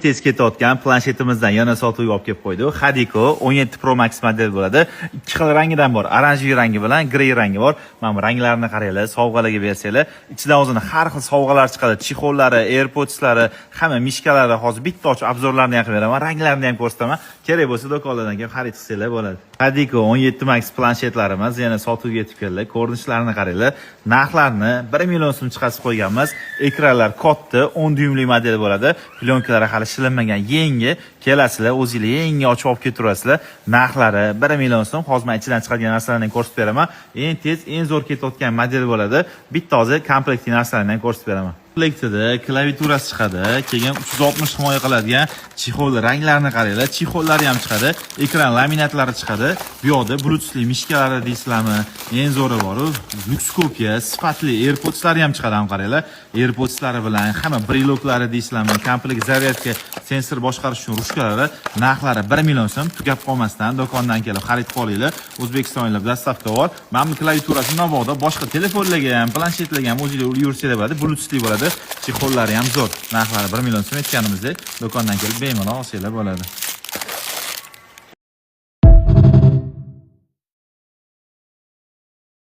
Tez ketayotgan planshetimizdan yana sotuvga olib kelib qo'ydik. Hadiko 17 Pro Max model bo'ladi. Ikki xil rangidan bor. Oranjiy rangi bilan grey rangi bor. Mana bu ranglarini qaranglar, sovg'alarga bersanglar, ichidan o'zini har xil sovg'alar chiqadi. Chixollari, AirPodslari, hamma mishkalari hozir bitta ochib obzorlarini qilib beraman. Ranglarini ham ko'rsataman. Kerak bo'lsa do'konlardan kelib xarid qilsanglar bo'ladi. Hadiko 17 Max planshetlarimiz yana sotuvga yetib keldi. Ko'rinishlarini qaranglar. Narxlarni 1 million so'm chiqarib qo'yganmiz. Ekranlar katta, 10 dyumli model bo'ladi. Plyonkalari hali shilinmagan, yangi. Kelasizlar, o'zingizlar yangi ochib olib ketaverasizlar. Narxlari 1 million so'm. Hozir men ichidan chiqadigan narsalarni ko'rsatib beraman. Eng tez, eng zo'r ketayotgan model bo'ladi. Bitta hozir komplektli narsalarni ko'rsatib beraman. Komplektida klaviaturasi chiqadi, keyin 360 himoya qiladigan chixol ranglarini qaranglar, chixollari ham chiqadi, ekran laminatlari chiqadi. Bu yoqda bluetoothli mishkalari deysizlarmi? Eng zo'ri bor-ku, lyuks kopiya, sifatli AirPodslari ham chiqadi, ham qaranglar. AirPodslari bilan hamma briloklari deysizlarmi? Komplekt zaryadka, sensor boshqarish uchun ruchkalari, narxlari 1 million so'm. Tugab qolmasdan do'kondan kelib xarid qilinglar. O'zbekistonlik dastavka bor. Mana bu klaviaturasi navoda boshqa telefonlarga ham, planshetlarga ham o'zingizlar yursanglar bo'ladi, bluetoothli bo'ladi. Chixollari ham zo'r. Narxlari 1 million so'm aytganimizdek, do'kondan kelib bemalol olsanglar bo'ladi.